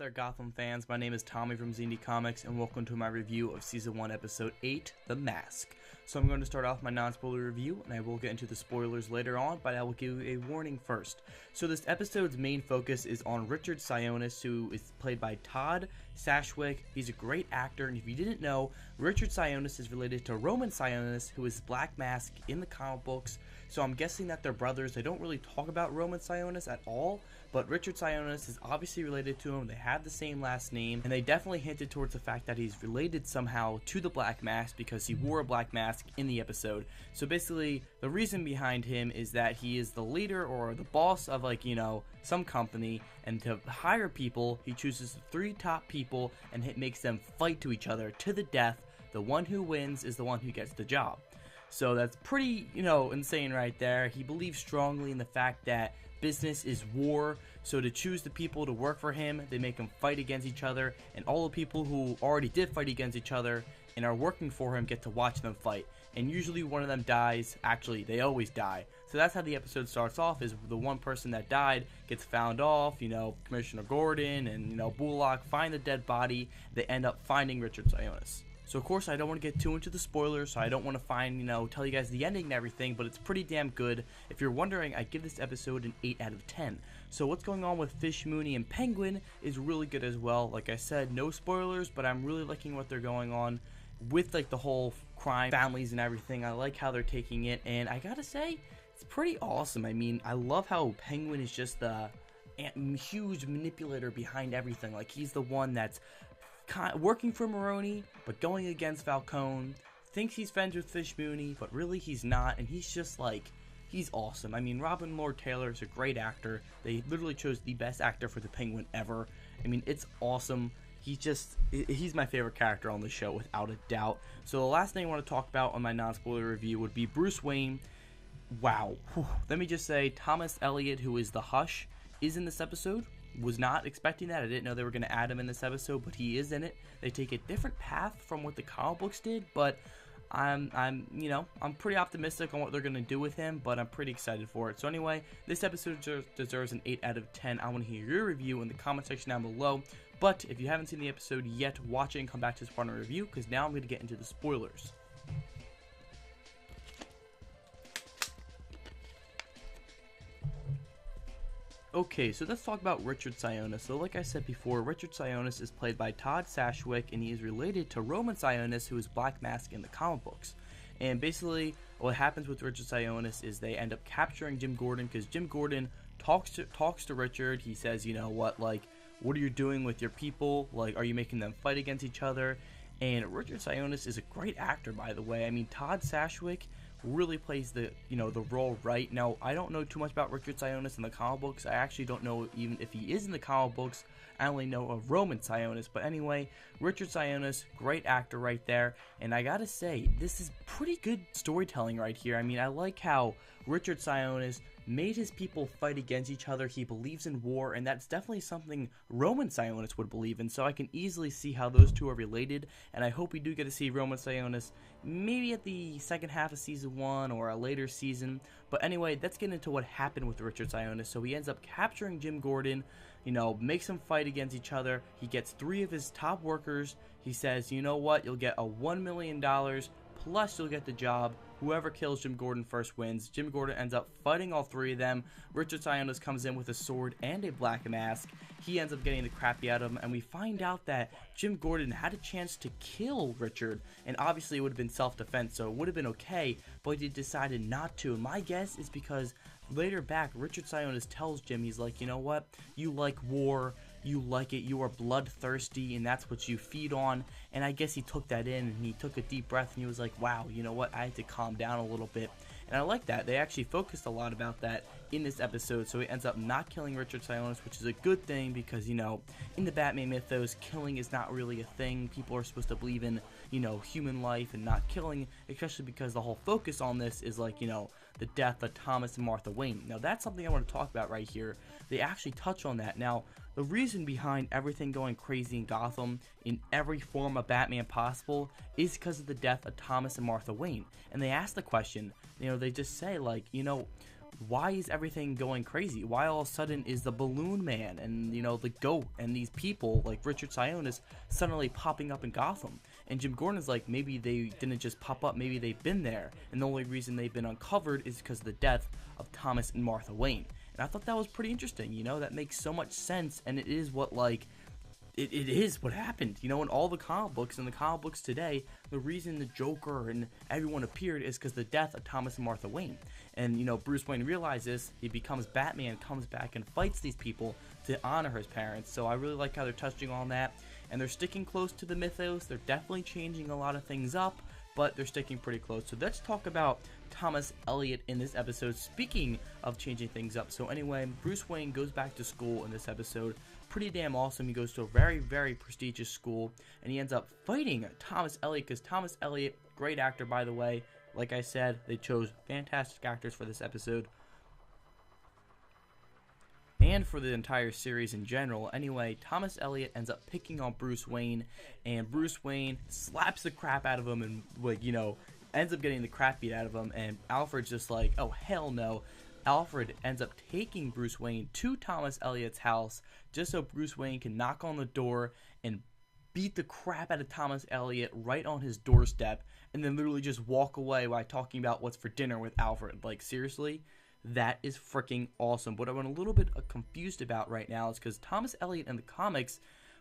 there, Gotham fans? My name is Tommy from Zindie Comics, and welcome to my review of Season 1, Episode 8, The Mask. So I'm going to start off my non-spoiler review, and I will get into the spoilers later on, but I will give you a warning first. So this episode's main focus is on Richard Sionis, who is played by Todd Sashwick. He's a great actor, and if you didn't know, Richard Sionis is related to Roman Sionis, who is Black Mask in the comic books. So I'm guessing that they're brothers. They don't really talk about Roman Sionis at all, but Richard Sionis is obviously related to him. They have the same last name, and they definitely hinted towards the fact that he's related somehow to the Black Mask because he wore a black mask in the episode. So basically, the reason behind him is that he is the leader or the boss of, like, you know, some company, and to hire people, he chooses the 3 top people and makes them fight to each other to the death. The one who wins is the one who gets the job. So that's pretty, insane right there. He believes strongly in the fact that business is war, so to choose the people to work for him, they make them fight against each other, and all the people who already did fight against each other and are working for him get to watch them fight. And usually one of them dies. Actually, they always die. So that's how the episode starts off, is the one person that died gets found off. Commissioner Gordon and, Bullock find the dead body. They end up finding Richard Sionis. So of course I don't want to get too into the spoilers, so I don't want to tell you guys the ending and everything, but it's pretty damn good. If you're wondering, I give this episode an 8 out of 10. So what's going on with Fish, Mooney, and Penguin is really good as well. Like I said, no spoilers, but I'm really liking what they're going on with, like, the whole crime families and everything. I like how they're taking it, and I gotta say, it's pretty awesome. I mean, I love how Penguin is just the huge manipulator behind everything. Like, he's the one that's working for Maroni, but going against Falcone, thinks he's friends with Fish Mooney, but really he's not, and he's just like, he's awesome. I mean, Robin Lord Taylor is a great actor. They literally chose the best actor for the Penguin ever. I mean, it's awesome. He's my favorite character on the show, without a doubt. So the last thing I want to talk about on my non-spoiler review would be Bruce Wayne. Wow. Let me just say, Thomas Elliott, who is the Hush, is in this episode. Was not expecting that. I didn't know they were going to add him in this episode, but he is in it. They take a different path from what the comic books did, but I'm pretty optimistic on what they're going to do with him, but I'm pretty excited for it. So anyway, this episode deserves an 8 out of 10. I want to hear your review in the comment section down below. But if you haven't seen the episode yet, watch it and come back to this part of the review, because now I'm going to get into the spoilers. Okay, so let's talk about Richard Sionis. So like I said before, Richard Sionis is played by Todd Sashwick, and he is related to Roman Sionis, who is Black Mask in the comic books. And basically, what happens with Richard Sionis is they end up capturing Jim Gordon, because Jim Gordon talks to Richard. He says, what are you doing with your people? Like, are you making them fight against each other? And Richard Sionis is a great actor, by the way. I mean, Todd Sashwick really plays the role right. Now, I don't know too much about Richard Sionis in the comic books. I actually don't know even if he is in the comic books. I only know of Roman Sionis. But anyway, Richard Sionis, great actor right there. And I gotta say, this is pretty good storytelling right here. I mean, I like how Richard Sionis made his people fight against each other. He believes in war, and that's definitely something Roman Sionis would believe in. So I can easily see how those two are related, and I hope we do get to see Roman Sionis maybe at the second half of Season 1 or a later season. But anyway, let's get into what happened with Richard Sionis. So he ends up capturing Jim Gordon, makes them fight against each other. He gets 3 of his top workers. He says, you know what, you'll get a $1 million, plus you'll get the job. Whoever kills Jim Gordon first wins. Jim Gordon ends up fighting all 3 of them. Richard Sionis comes in with a sword and a black mask. He ends up getting the crap beat out of him, and we find out that Jim Gordon had a chance to kill Richard, and obviously it would have been self-defense, so it would have been okay, but he decided not to. And my guess is because later back, Richard Sionis tells Jim, he's like, you know what, you like war, you like it, you are bloodthirsty, and that's what you feed on. And I guess he took that in, and he took a deep breath, and he was like, wow, you know what, I had to calm down a little bit. And I like that. They actually focused a lot about that in this episode, so he ends up not killing Richard Sionis, which is a good thing, because, in the Batman mythos, killing is not really a thing. People are supposed to believe in, human life and not killing, especially because the whole focus on this is, like, the death of Thomas and Martha Wayne. Now, that's something I want to talk about right here. They actually touch on that. Now, the reason behind everything going crazy in Gotham in every form of Batman possible is because of the death of Thomas and Martha Wayne. And they ask the question, they just say, like, why is everything going crazy? Why all of a sudden is the Balloon Man and, you know, the Goat and these people like Richard Sionis suddenly popping up in Gotham? And Jim Gordon's like, maybe they didn't just pop up, maybe they've been there, and the only reason they've been uncovered is because of the death of Thomas and Martha Wayne. And I thought that was pretty interesting, you know, that makes so much sense, and it is what, like, it is what happened, you know, in all the comic books. In the comic books today, the reason the Joker and everyone appeared is because the death of Thomas and Martha Wayne. And, you know, Bruce Wayne realizes, he becomes Batman, comes back and fights these people to honor his parents. So I really like how they're touching on that, and they're sticking close to the mythos. They're definitely changing a lot of things up, but they're sticking pretty close. So let's talk about Thomas Elliot in this episode. Speaking of changing things up, so anyway, Bruce Wayne goes back to school in this episode. Pretty damn awesome. He goes to a very, very prestigious school, and he ends up fighting Thomas Elliot, because Thomas Elliot, great actor by the way. Like I said, they chose fantastic actors for this episode and for the entire series in general. Anyway, Thomas Elliot ends up picking on Bruce Wayne, and Bruce Wayne slaps the crap out of him and, like, you know, ends up getting the crap beat out of him, and Alfred's just like, oh hell no. Alfred ends up taking Bruce Wayne to Thomas Elliot's house just so Bruce Wayne can knock on the door and beat the crap out of Thomas Elliot right on his doorstep, and then literally just walk away while talking about what's for dinner with Alfred. Like, seriously, that is freaking awesome. What I'm a little bit confused about right now is because Thomas Elliot in the comics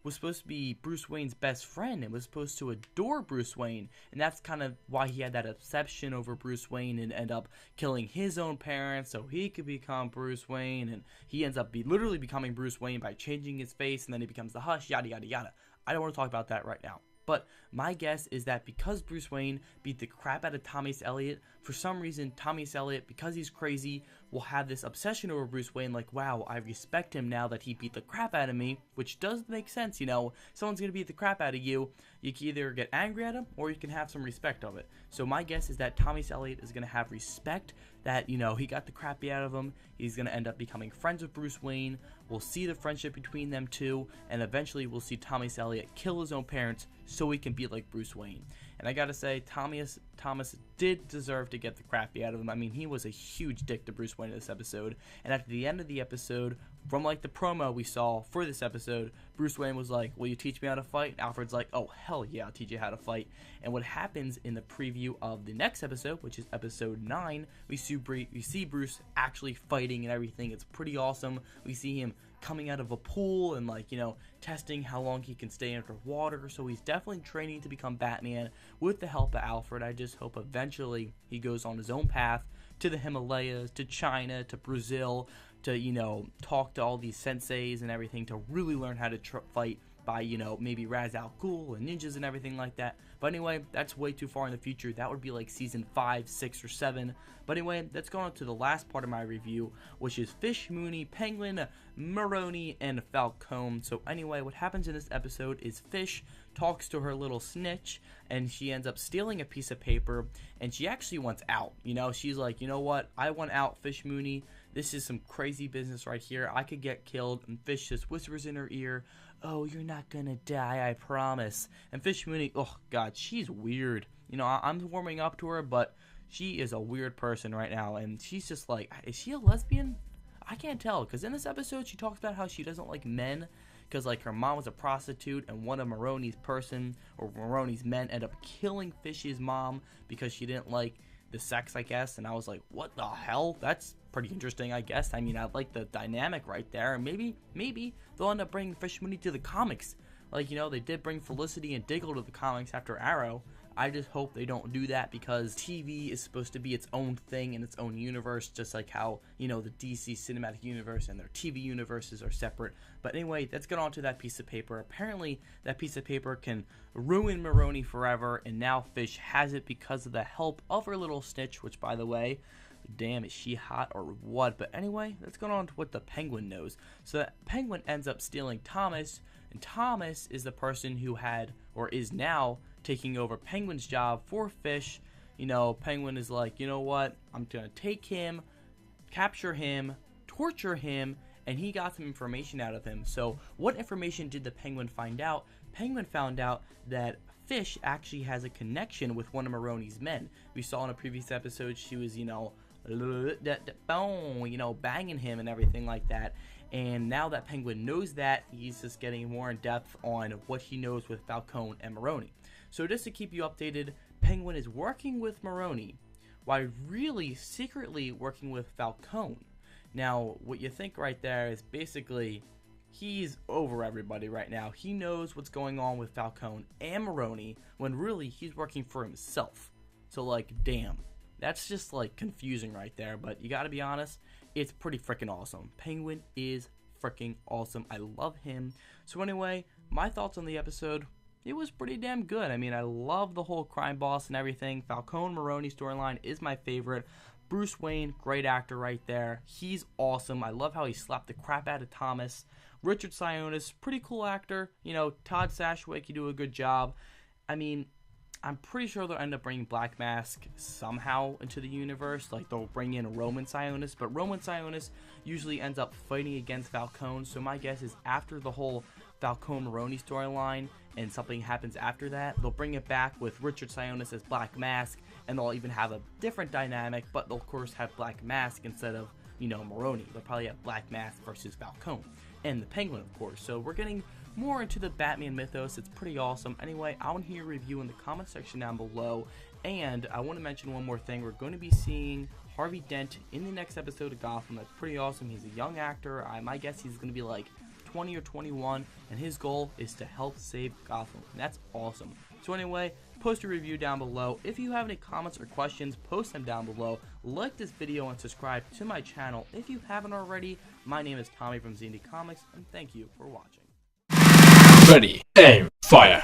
was supposed to be Bruce Wayne's best friend and was supposed to adore Bruce Wayne, and that's kind of why he had that obsession over Bruce Wayne and end up killing his own parents so he could become Bruce Wayne, and he ends up literally becoming Bruce Wayne by changing his face, and then he becomes the Hush, yada yada yada. I don't want to talk about that right now. But my guess is that because Bruce Wayne beat the crap out of Thomas Elliot, for some reason Thomas Elliot, because he's crazy, will have this obsession over Bruce Wayne, like, wow, I respect him now that he beat the crap out of me, which does make sense, you know. Someone's going to beat the crap out of you, you can either get angry at him or you can have some respect of it. So my guess is that Thomas Elliot is going to have respect that, you know, he got the crap beat out of him, he's going to end up becoming friends with Bruce Wayne, we'll see the friendship between them two, and eventually we'll see Thomas Elliot kill his own parents so he can be like Bruce Wayne. And I gotta say, Thomas did deserve to get the crap beat out of him. I mean, he was a huge dick to Bruce Wayne in this episode. And at the end of the episode, from like the promo we saw for this episode, Bruce Wayne was like, will you teach me how to fight? And Alfred's like, oh hell yeah, I'll teach you how to fight. And what happens in the preview of the next episode, which is episode 9, we see Bruce actually fighting and everything. It's pretty awesome. We see him coming out of a pool and, like, you know, testing how long he can stay underwater. So he's definitely training to become Batman with the help of Alfred. I just hope eventually he goes on his own path to the Himalayas, to China, to Brazil, to, you know, talk to all these senseis and everything to really learn how to fight by, you know, maybe Ra's al Ghul and ninjas and everything like that. But anyway, that's way too far in the future. That would be like season 5, 6, or 7. But anyway, let's go on to the last part of my review, which is Fish, Mooney, Penguin, Maroni, and Falcone. So anyway, what happens in this episode is Fish talks to her little snitch, and she ends up stealing a piece of paper, and she actually wants out. You know, she's like, you know what, I want out, Fish Mooney. This is some crazy business right here. I could get killed. And Fish just whispers in her ear, oh, you're not gonna die, I promise. And Fish Mooney, oh god, she's weird. You know, I'm warming up to her, but she is a weird person right now. And she's just like, is she a lesbian? I can't tell, because in this episode she talks about how she doesn't like men, because like her mom was a prostitute, and one of Maroni's men ended up killing Fish's mom because she didn't like the sex, I guess. And I was like, what the hell? That's pretty interesting, I guess. I mean, I like the dynamic right there, and maybe they'll end up bringing Fish Mooney to the comics. Like, you know, they did bring Felicity and Diggle to the comics after Arrow. I just hope they don't do that, because TV is supposed to be its own thing in its own universe, just like how, you know, the DC cinematic universe and their TV universes are separate. But anyway, let's get on to that piece of paper. Apparently, that piece of paper can ruin Maroni forever, and now Fish has it because of the help of her little snitch, which, by the way, damn, is she hot or what? But anyway, let's go on to what the Penguin knows. So the Penguin ends up stealing Thomas, and Thomas is the person who had, or is now, taking over Penguin's job for Fish. You know, Penguin is like, you know what, I'm gonna take him, capture him, torture him, and he got some information out of him. So what information did the Penguin find out? Penguin found out that Fish actually has a connection with one of Maroni's men. We saw in a previous episode she was, you know, banging him and everything like that. And now that Penguin knows that, he's just getting more in depth on what he knows with Falcone and Maroni. So just to keep you updated, Penguin is working with Maroni while really secretly working with Falcone. Now, what you think right there is basically he's over everybody right now. He knows what's going on with Falcone and Maroni when really he's working for himself. So like, damn, that's just like confusing right there. But you gotta be honest, it's pretty freaking awesome. Penguin is freaking awesome. I love him. So anyway, my thoughts on the episode, it was pretty damn good. I mean, I love the whole crime boss and everything. Falcone Maroni storyline is my favorite. Bruce Wayne, great actor right there. He's awesome. I love how he slapped the crap out of Thomas. Richard Sionis, pretty cool actor. You know, Todd Sashwick, you do a good job. I mean, I'm pretty sure they'll end up bringing Black Mask somehow into the universe. Like, they'll bring in Roman Sionis, but Roman Sionis usually ends up fighting against Falcone. So my guess is after the whole Falcone Maroni storyline and something happens after that, they'll bring it back with Richard Sionis as Black Mask, and they'll even have a different dynamic, but they'll of course have Black Mask instead of, Maroni. They'll probably have Black Mask versus Falcone. And the Penguin, of course. So we're getting more into the Batman mythos. It's pretty awesome. Anyway, I want to hear your review in the comment section down below. And I want to mention one more thing. We're going to be seeing Harvey Dent in the next episode of Gotham. That's pretty awesome. He's a young actor. My guess he's going to be like 20 or 21. And his goal is to help save Gotham. And that's awesome. So anyway, post a review down below. If you have any comments or questions, post them down below. Like this video and subscribe to my channel if you haven't already. My name is Tommy from Z&D Comics, and thank you for watching. Ready, aim, fire!